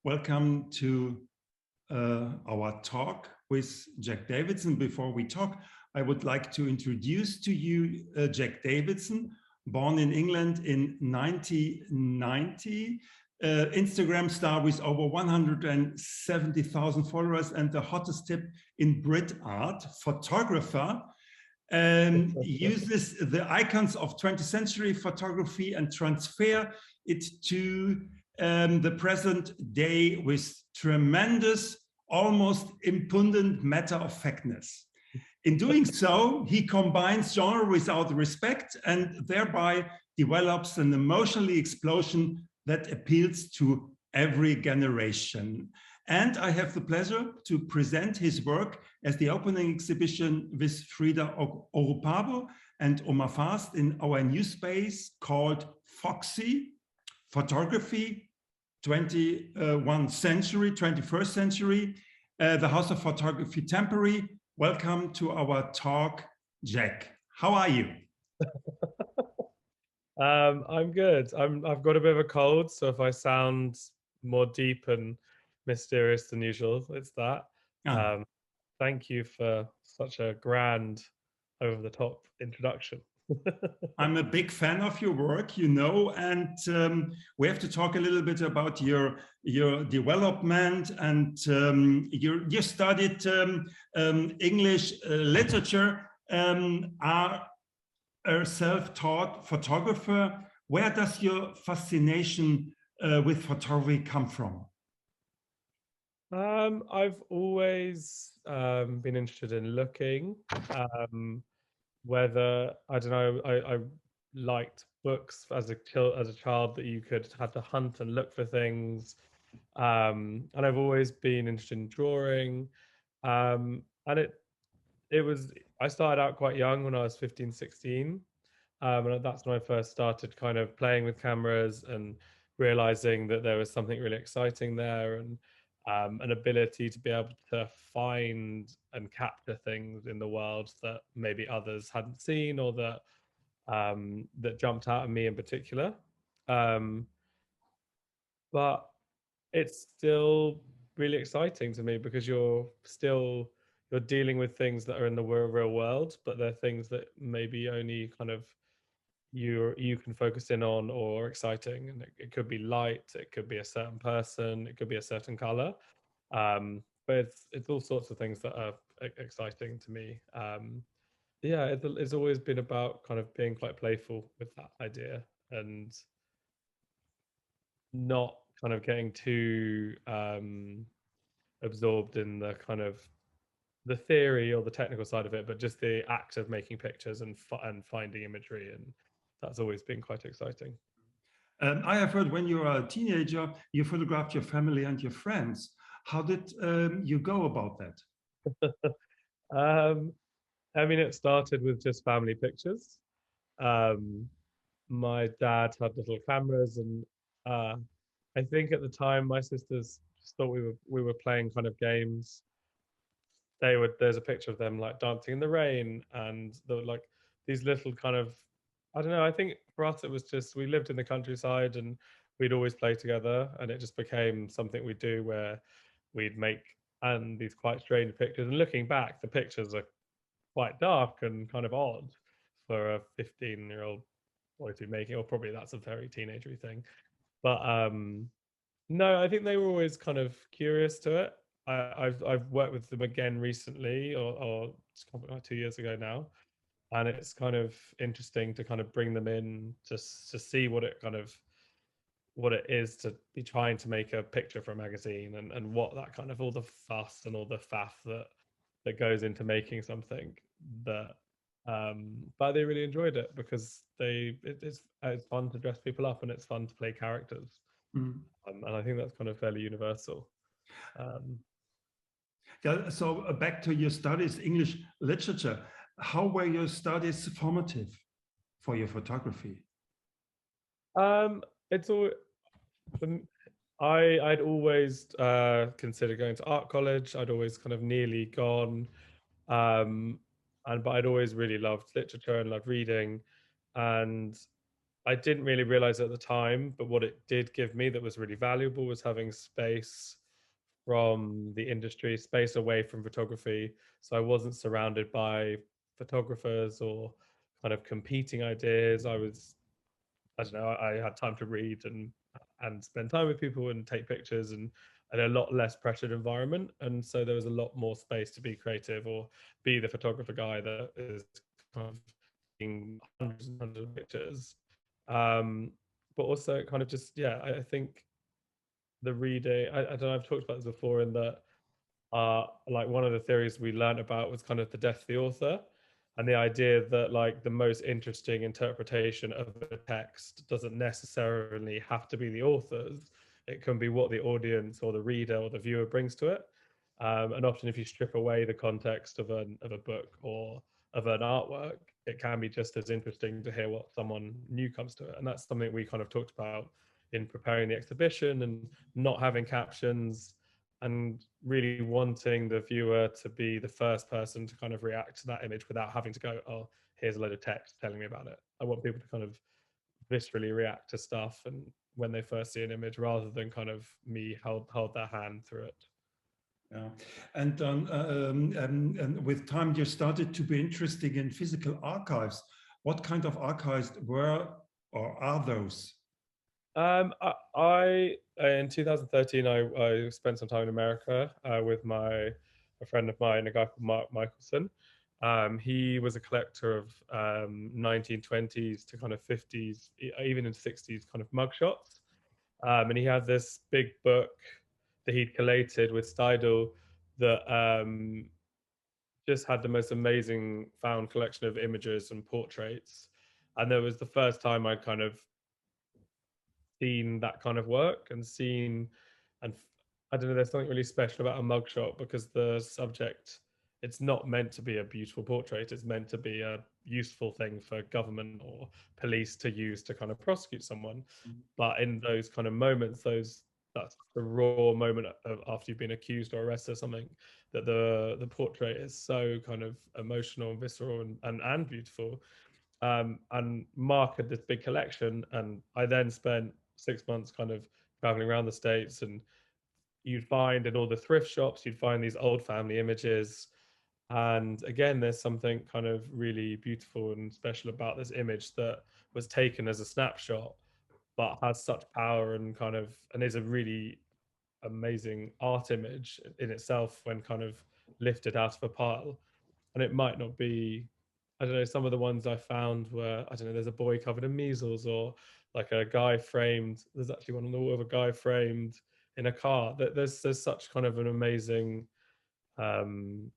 Welcome to our talk with Jack Davison. Before we talk, I would like to introduce to you Jack Davison, born in England in 1990, Instagram star with over 170,000 followers and the hottest tip in Brit art, photographer, and uses the icons of 20th century photography and transfer it to the present day with tremendous, almost impudent matter of factness. In doing so, he combines genre without respect and thereby develops an emotional explosion that appeals to every generation. And I have the pleasure to present his work as the opening exhibition with Frida Orupabo and Omar Fast in our new space called PHOXXI, Photography, 21st century, 21st century, the House of Photography Temporary. Welcome to our talk, Jack. How are you? I'm good. I've got a bit of a cold, so if I sound more deep and mysterious than usual, it's that. Thank you for such a grand, over-the-top introduction. I'm a big fan of your work, you know, and we have to talk a little bit about your development. And you studied English literature, are a self-taught photographer. Where does your fascination with photography come from? I've always been interested in looking. Whether I don't know, I liked books as a child that you could have to hunt and look for things, and I've always been interested in drawing, and it was I started out quite young when I was 15, 16, and that's when I first started kind of playing with cameras and realizing that there was something really exciting there, and an ability to be able to find and capture things in the world that maybe others hadn't seen, or that that jumped out at me in particular. But it's still really exciting to me because you're dealing with things that are in the real world, but they're things that maybe only kind of you can focus in on or exciting, and it could be light, it could be a certain person, it could be a certain color, but it's all sorts of things that are exciting to me. Yeah, it's always been about kind of being quite playful with that idea and not kind of getting too absorbed in the kind of the theory or the technical side of it, but just the act of making pictures and finding imagery, and that's always been quite exciting. I have heard when you were a teenager, you photographed your family and your friends. How did you go about that? I mean, it started with just family pictures. My dad had little cameras, and I think at the time my sisters just thought we were playing kind of games. There's a picture of them like dancing in the rain, and there were like these little kind of, I don't know, I think for us it was just we lived in the countryside and we'd always play together, and it just became something we'd do where we'd make and these quite strange pictures. And looking back, the pictures are quite dark and kind of odd for a 15-year-old boy to be making, or probably that's a very teenagery thing. But no, I think they were always kind of curious to it. I've worked with them again recently, or it's like 2 years ago now, and it's kind of interesting to kind of bring them in just to see what it is to be trying to make a picture for a magazine, and what that kind of all the fuss and all the faff that goes into making something that but they really enjoyed it because it's fun to dress people up and it's fun to play characters. And I think that's kind of fairly universal. Yeah, so back to your studies, English literature. How were your studies formative for your photography? It's all. I'd always considered going to art college. I'd always kind of nearly gone. but I'd always really loved literature and loved reading, and I didn't really realize at the time, but what it did give me that was really valuable was having space from the industry, space away from photography. So I wasn't surrounded by photographers or kind of competing ideas. I don't know, I had time to read and spend time with people and take pictures and a lot less pressured environment. And so there was a lot more space to be creative or be the photographer guy that is kind of taking hundreds and hundreds of pictures. Um, but also kind of just, yeah, I think the reading, I don't know, I've talked about this before in that like one of the theories we learned about was kind of the death of the author, and the idea that like the most interesting interpretation of a text doesn't necessarily have to be the author's. It can be what the audience or the reader or the viewer brings to it. And often if you strip away the context of a book or of an artwork, it can be just as interesting to hear what someone new comes to it. And that's something we kind of talked about in preparing the exhibition, and not having captions, and really wanting the viewer to be the first person to kind of react to that image without having to go, oh, here's a load of text telling me about it. I want people to kind of viscerally react to stuff and when they first see an image, rather than kind of me hold their hand through it. Yeah, and with time you started to be interested in physical archives. What kind of archives were or are those? I in 2013 I spent some time in America with a friend of mine, a guy called Mark Michelson. He was a collector of 1920s to kind of 50s, even in 60s kind of mugshots. And he had this big book that he'd collated with Steidl that just had the most amazing found collection of images and portraits. And there was the first time I'd kind of seen that kind of work and seen, and I don't know, there's something really special about a mugshot because the subject, it's not meant to be a beautiful portrait, it's meant to be a useful thing for government or police to use to kind of prosecute someone. But in those kind of moments, that's the raw moment of after you've been accused or arrested or something, that the portrait is so kind of emotional and visceral and beautiful. And Mark had this big collection, and I then spent 6 months kind of traveling around the States, and you'd find in all the thrift shops, you'd find these old family images. And again, there's something kind of really beautiful and special about this image that was taken as a snapshot, but has such power and kind of, and is a really amazing art image in itself when kind of lifted out of a pile. And it might not be, I don't know, some of the ones I found were, I don't know, there's a boy covered in measles, or like a guy framed, there's actually one on the wall of a guy framed in a car. That there's such kind of an amazing um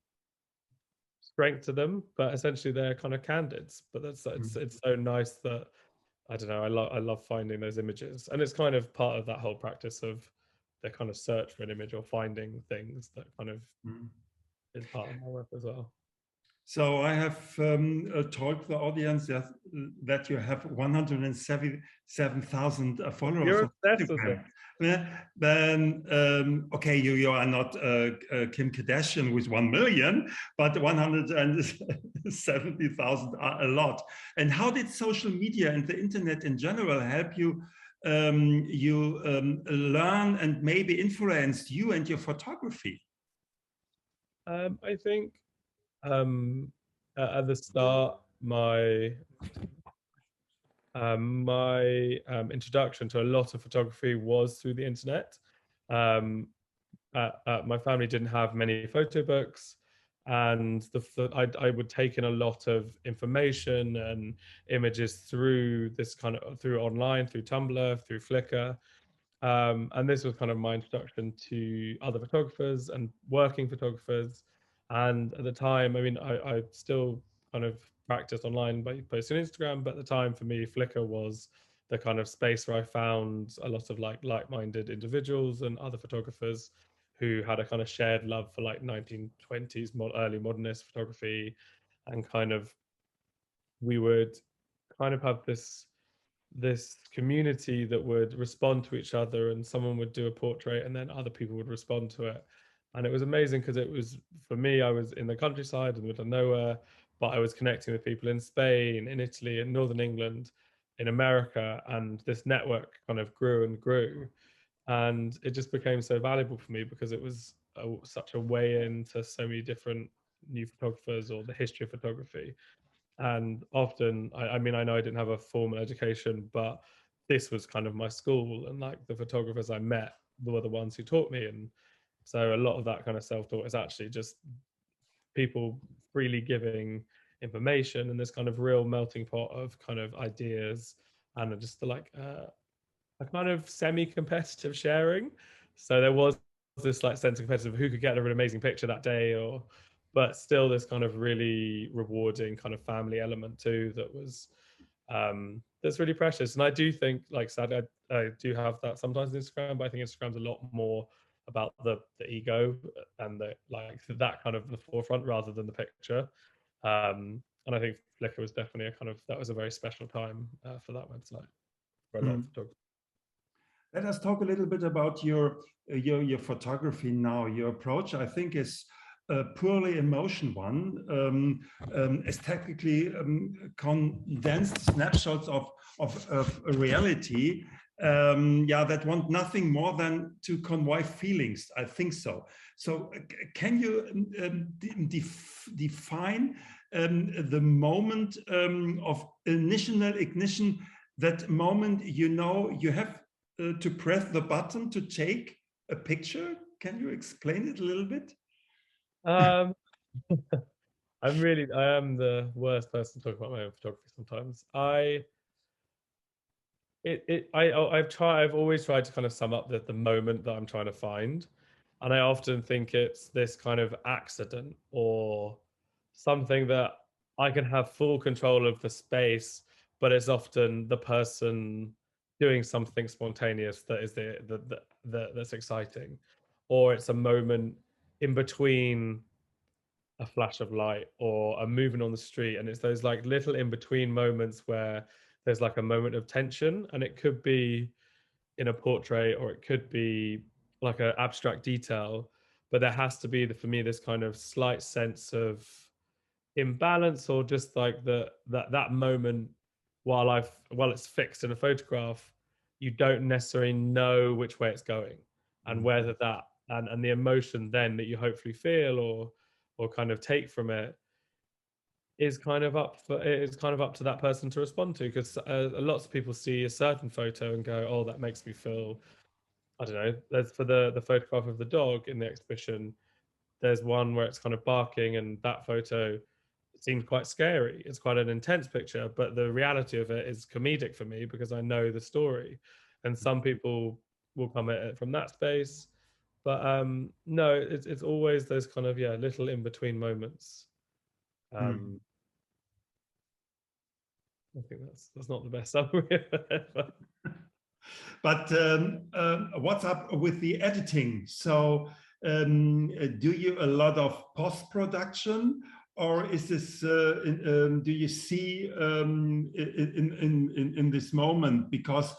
strength to them, but essentially they're kind of candids. But that's it's so nice that, I don't know, I love finding those images, and it's kind of part of that whole practice of the kind of search for an image or finding things that kind of is part of my work as well. So I have told the audience that you have 177,000 followers You're on obsessed with it. Instagram. Then, okay, you are not Kim Kardashian with 1 million, but 170,000 are a lot. And how did social media and the internet in general help you learn and maybe influenced you and your photography? I think at the start, my introduction to a lot of photography was through the internet. Um, my family didn't have many photo books, and I would take in a lot of information and images through this kind of, through online, through Tumblr, through Flickr. And this was kind of my introduction to other photographers and working photographers. And at the time, I mean, I still kind of practiced online by posting on Instagram, but at the time for me, Flickr was the kind of space where I found a lot of like-minded individuals and other photographers who had a kind of shared love for like 1920s early modernist photography. And kind of, we would kind of have this community that would respond to each other, and someone would do a portrait and then other people would respond to it. And it was amazing because it was, for me, I was in the countryside in the middle of nowhere, but I was connecting with people in Spain, in Italy, in Northern England, in America, and this network kind of grew and grew. And it just became so valuable for me because it was such a way into so many different new photographers or the history of photography. And often, I mean, I know I didn't have a formal education, but this was kind of my school, and like the photographers I met were the ones who taught me. And so a lot of that kind of self-taught is actually just people freely giving information and this kind of real melting pot of kind of ideas and just like a kind of semi-competitive sharing. So there was this like sense of competitive who could get an amazing picture that day, or but still this kind of really rewarding kind of family element too that was that's really precious. And I do think, like sadly, I do have that sometimes on Instagram, but I think Instagram's a lot more about the ego and the like that kind of the forefront rather than the picture. And I think Flickr was definitely a kind of that was a very special time for that website for a lot of photographers. Let us talk a little bit about your photography now. Your approach, I think, is a purely emotion one, aesthetically condensed snapshots of reality. Yeah, that want nothing more than to convey feelings. I think so. So, can you define the moment of initial ignition? That moment, you know, you have to press the button to take a picture? Can you explain it a little bit? Um, I am the worst person to talk about my own photography sometimes. I've always tried to kind of sum up the moment that I'm trying to find. And I often think it's this kind of accident or something that I can have full control of the space, but it's often the person doing something spontaneous that is that's exciting, or it's a moment in between a flash of light or a movement on the street, and it's those like little in between moments where there's like a moment of tension, and it could be in a portrait or it could be like an abstract detail, but there has to be for me this kind of slight sense of imbalance, or just like that moment while it's fixed in a photograph, you don't necessarily know which way it's going, and whether that and the emotion then that you hopefully feel or kind of take from it is kind of up to that person to respond to, because lots of people see a certain photo and go, oh, that makes me feel, I don't know. There's for the photograph of the dog in the exhibition, there's one where it's kind of barking, and that photo seemed quite scary. It's quite an intense picture, but the reality of it is comedic for me because I know the story. And some people will come at it from that space, but no, it's always those kind of little in between moments. I think that's not the best summary. But what's up with the editing? So do you a lot of post-production, or is this do you see in this moment, because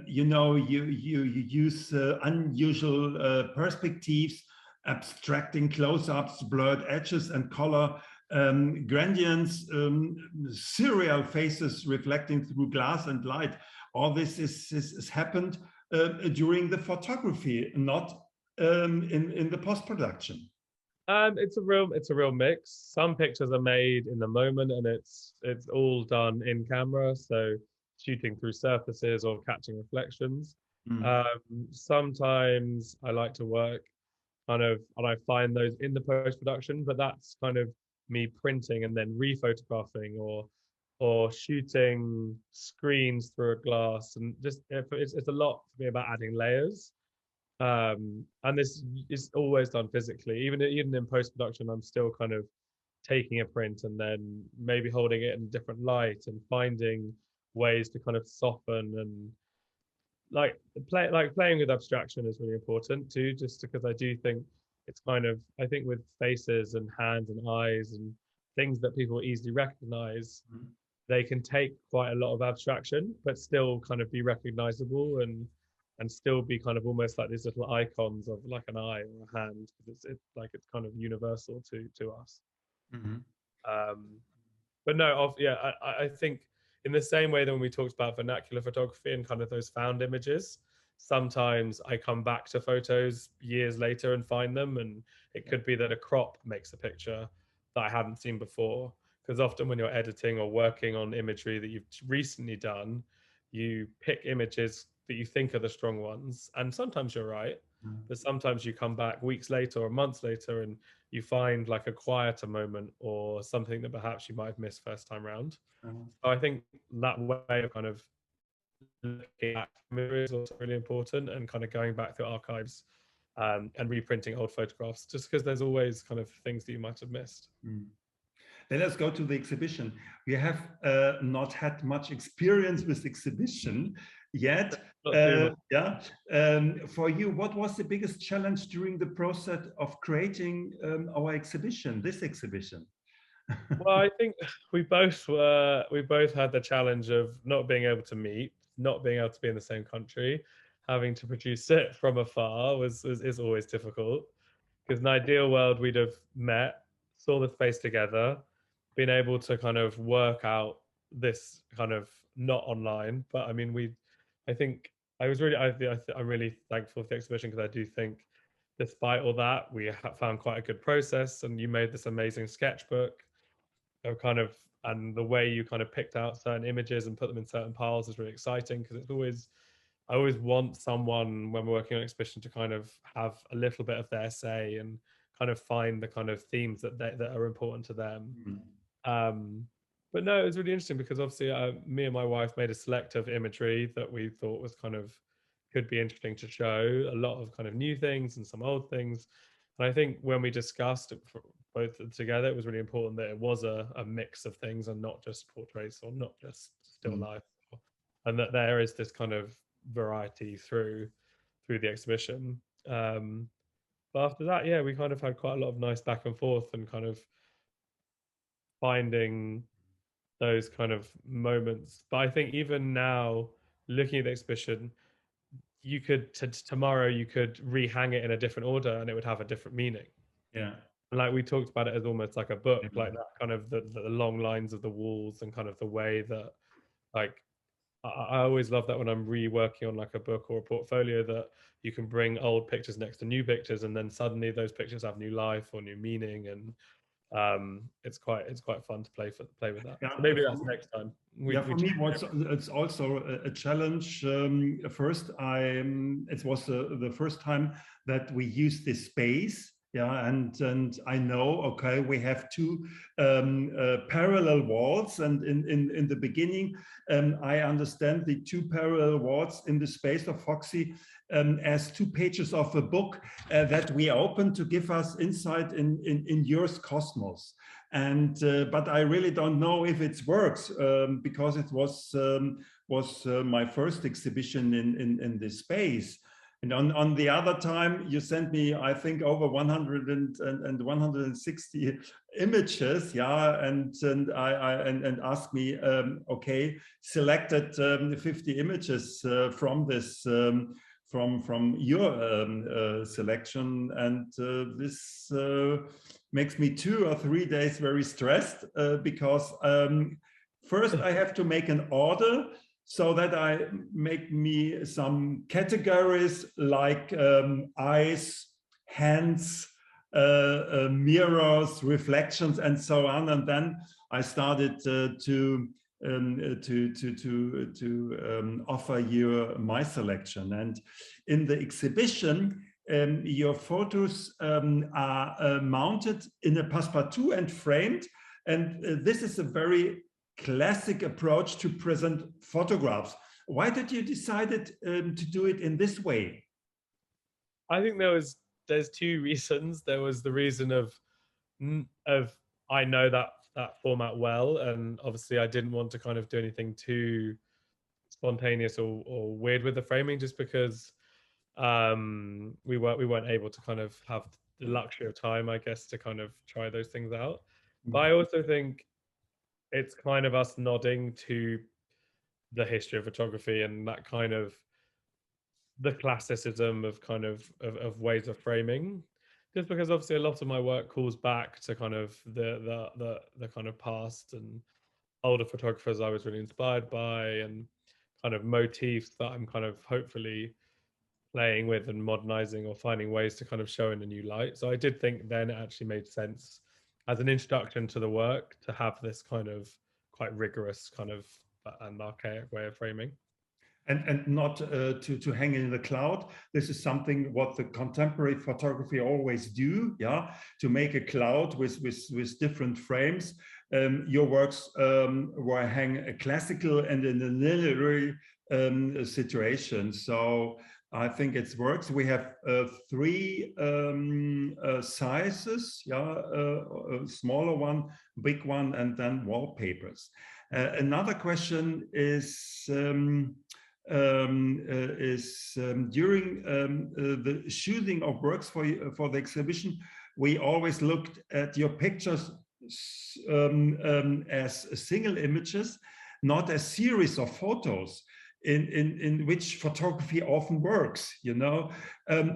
you know you use unusual perspectives, abstracting close-ups, blurred edges and color gradients, surreal faces reflecting through glass and light. All this is happened during the photography, not in the post-production. It's a real mix. Some pictures are made in the moment, and it's all done in camera, so shooting through surfaces or catching reflections. Sometimes I like to work kind of, and I find those in the post-production, but that's kind of me printing and then rephotographing or shooting screens through a glass, and just it's a lot for me about adding layers. And this is always done physically. Even in post-production, I'm still kind of taking a print and then maybe holding it in a different light and finding ways to kind of soften and playing with abstraction is really important too, just because I do think it's kind of, I think with faces and hands and eyes and things that people easily recognize, they can take quite a lot of abstraction but still kind of be recognizable and still be kind of almost like these little icons of like an eye or a hand, because it's like it's kind of universal to us. But no, I think in the same way that when we talked about vernacular photography and kind of those found images, sometimes I come back to photos years later and find them, and it could be that a crop makes a picture that I hadn't seen before. Because often when you're editing or working on imagery that you've recently done, you pick images that you think are the strong ones, and sometimes you're right, but sometimes you come back weeks later or months later and you find like a quieter moment or something that perhaps you might have missed first time round. So I think that way of kind of looking at memory is also really important, and kind of going back through archives and reprinting old photographs, just because there's always kind of things that you might have missed. Then let's go to the exhibition. We have not had much experience with exhibition yet. Yeah. For you, what was the biggest challenge during the process of creating our exhibition, this exhibition? Well, I think we both had the challenge of not being able to meet, not being able to be in the same country, having to produce it from afar is always difficult. Because in an ideal world, we'd have met, saw the space together, been able to kind of work out this kind of not online. But I mean, I think I was really, I'm really thankful for the exhibition, because I do think despite all that, we found quite a good process, and you made this amazing sketchbook of kind of, and the way you kind of picked out certain images and put them in certain piles is really exciting, because it's always, I always want someone when we're working on an exhibition to kind of have a little bit of their say and kind of find the kind of themes that that are important to them. But no, it was really interesting, because obviously me and my wife made a select of imagery that we thought was kind of could be interesting to show, a lot of kind of new things and some old things. And I think when we discussed it both together, it was really important that it was a mix of things and not just portraits or not just still life, and that there is this kind of variety through the exhibition. But after that, yeah, we kind of had quite a lot of nice back and forth and kind of finding those kind of moments. But I think even now, looking at the exhibition, you could tomorrow you could rehang it in a different order and it would have a different meaning. Yeah. And like we talked about it as almost like a book, like that kind of the long lines of the walls and kind of the way that, like, I always love that when I'm reworking on like a book or a portfolio, that you can bring old pictures next to new pictures, and then suddenly those pictures have new life or new meaning, and it's quite fun to play with that. Yeah, so maybe that's next time. For me, it's also a challenge. First, it was the first time that we used this space. Yeah, and I know, okay, we have two parallel walls, and in the beginning, I understand the two parallel walls in the space of PHOXXI as two pages of a book that we open to give us insight in your cosmos. And but I really don't know if it works, because it was my first exhibition in this space. And on the other time, you sent me, I think, over 100 and 160 images, yeah, and asked me, okay, selected 50 images from this. From your selection, and this makes me 2 or 3 days very stressed, because first I have to make an order, so that I make me some categories like eyes, hands, mirrors, reflections, and so on. And then I started to offer you my selection. And in the exhibition, your photos are mounted in a passepartout and framed. And this is a very classic approach to present photographs. Why did you decide to do it in this way? I think there's 2 reasons. There was the reason of I know that format well, and obviously I didn't want to kind of do anything too spontaneous or weird with the framing, just because we weren't able to kind of have the luxury of time, I guess, to kind of try those things out. But I also think it's kind of us nodding to the history of photography and that kind of the classicism of kind of ways of framing. just because obviously a lot of my work calls back to kind of the kind of past and older photographers I was really inspired by, and kind of motifs that I'm kind of hopefully playing with and modernizing or finding ways to kind of show in a new light. So I did think then it actually made sense as an introduction to the work to have this kind of quite rigorous kind of and archaic way of framing. And not to hang in the cloud. This is something what the contemporary photography always do, yeah, to make a cloud with different frames. Your works were hang a classical and in a linear situation. So I think it works. We have three sizes, yeah, a smaller one, big one, and then wallpapers. Another question is during the shooting of works for the exhibition, we always looked at your pictures as single images, not as series of photos. In which photography often works, you know.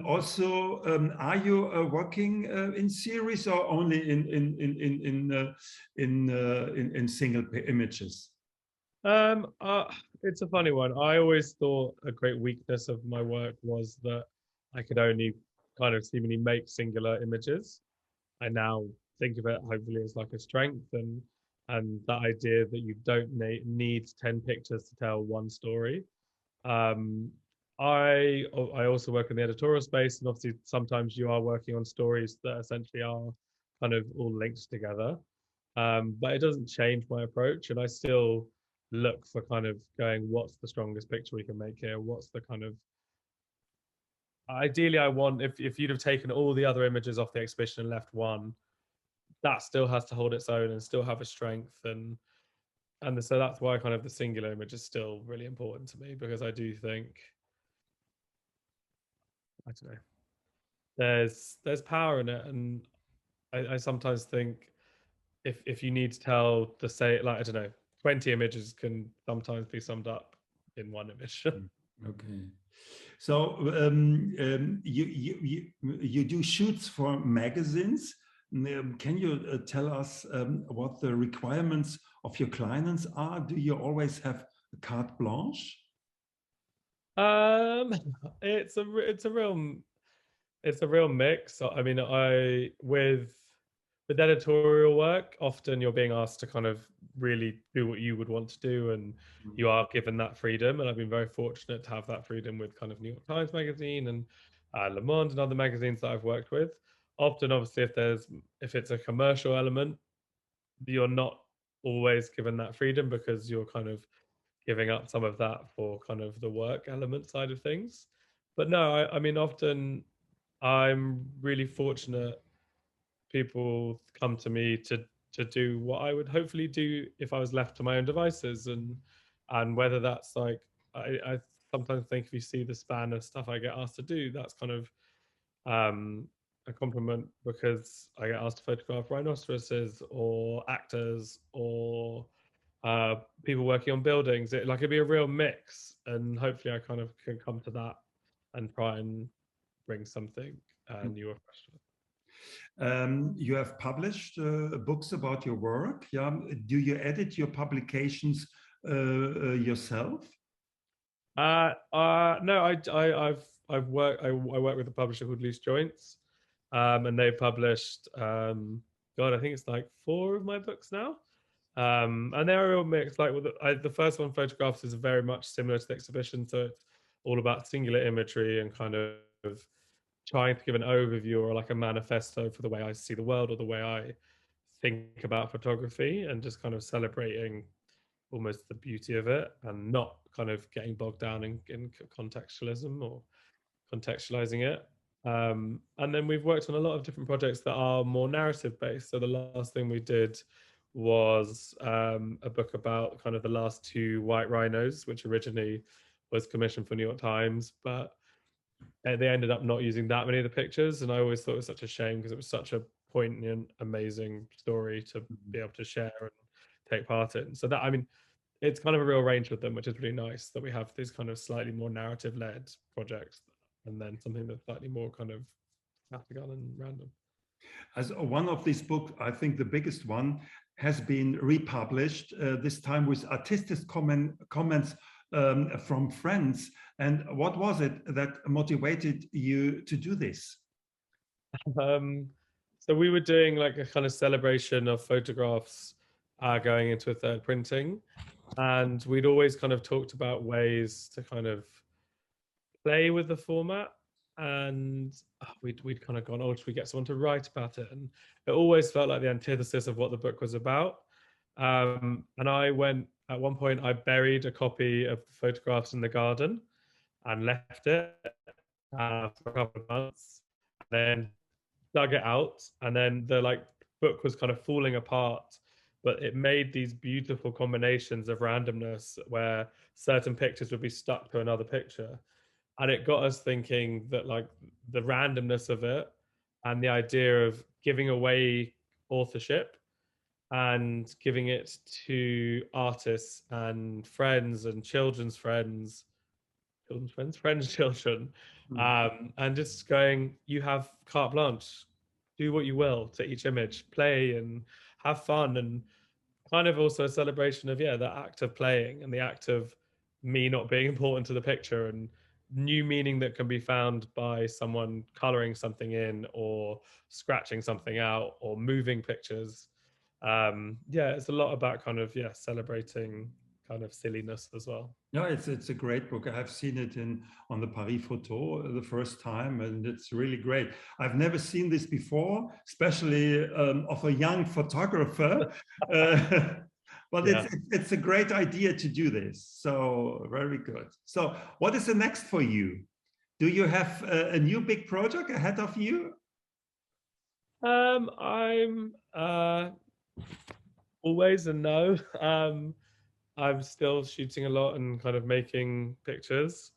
Also, are you working in series or only in single images? It's a funny one. I always thought a great weakness of my work was that I could only kind of seemingly make singular images. I now think of it hopefully as like a strength, and that idea that you don't need 10 pictures to tell one story. Um, I also work in the editorial space, and obviously sometimes you are working on stories that essentially are kind of all linked together. But it doesn't change my approach, and I still look for kind of going, what's the strongest picture we can make here? What's the kind of ideally I want if you'd have taken all the other images off the exhibition and left one, that still has to hold its own and still have a strength, and so that's why kind of the singular image is still really important to me, because I do think I don't know there's power in it, and I sometimes think if you need to tell the say like I don't know 20 images can sometimes be summed up in one image. Okay. So you do shoots for magazines. Can you tell us what the requirements of your clients are? Do you always have a carte blanche? um it's a real mix. I mean, I with editorial work, often you're being asked to kind of really do what you would want to do, and you are given that freedom. And I've been very fortunate to have that freedom with kind of New York Times Magazine and Le Monde and other magazines that I've worked with. Often, obviously, if it's a commercial element, you're not always given that freedom because you're kind of giving up some of that for kind of the work element side of things. But no, I mean, often I'm really fortunate people come to me to do what I would hopefully do if I was left to my own devices, and whether that's like I sometimes think if you see the span of stuff I get asked to do, that's kind of a compliment, because I get asked to photograph rhinoceroses or actors or people working on buildings. It'd be a real mix, and hopefully I kind of can come to that and try and bring something new or fresh. You have published books about your work. Yeah. Do you edit your publications yourself? No, I've worked. I work with a publisher called Loose Joints, and they published. God, I think it's like 4 of my books now. And they're a real mix. Like the first one, photographs, is very much similar to the exhibition, so it's all about singular imagery and kind of trying to give an overview or like a manifesto for the way I see the world or the way I think about photography, and just kind of celebrating almost the beauty of it and not kind of getting bogged down in contextualism or contextualizing it. And then we've worked on a lot of different projects that are more narrative based. So the last thing we did was a book about kind of the last 2 white rhinos, which originally was commissioned for New York Times, but they ended up not using that many of the pictures. And I always thought it was such a shame, because it was such a poignant, amazing story to be able to share and take part in. So that, I mean, it's kind of a real range with them, which is really nice that we have these kind of slightly more narrative led projects, and then something that's slightly more kind of scattergun and random. As one of these books, I think the biggest one, has been republished, this time with artistic comments from friends. And what was it that motivated you to do this? So we were doing like a kind of celebration of photographs going into a third printing. And we'd always kind of talked about ways to kind of play with the format. And we'd kind of gone, oh, should we get someone to write about it? And it always felt like the antithesis of what the book was about. And I went, at one point, I buried a copy of the photographs in the garden and left it for a couple of months. Then dug it out, and then the book was kind of falling apart, but it made these beautiful combinations of randomness where certain pictures would be stuck to another picture. And it got us thinking that like the randomness of it and the idea of giving away authorship and giving it to artists and friends and children's friends, children, and just going, you have carte blanche, do what you will to each image, play and have fun, and kind of also a celebration of the act of playing and the act of me not being important to the picture, and new meaning that can be found by someone coloring something in or scratching something out or moving pictures. It's a lot about kind of celebrating kind of silliness as well. Yeah, it's a great book. I have seen it on the Paris Photo the first time, and it's really great. I've never seen this before, especially of a young photographer. But it's a great idea to do this. So very good. So what is the next for you? Do you have a new big project ahead of you? I'm always a no. I'm still shooting a lot and kind of making pictures.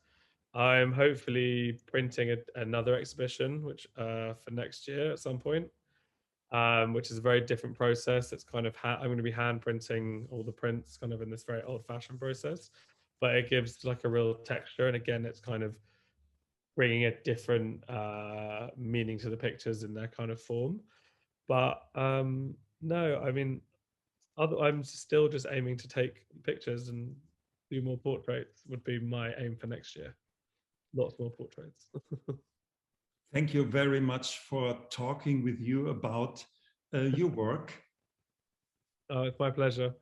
I'm hopefully printing another exhibition, which for next year at some point, which is a very different process. It's kind of I'm going to be hand printing all the prints, kind of in this very old-fashioned process, but it gives like a real texture. And again, it's kind of bringing a different meaning to the pictures in their kind of form. But no, I mean, I'm still just aiming to take pictures and do more portraits would be my aim for next year. Lots more portraits. Thank you very much for talking with you about your work. Oh, it's my pleasure.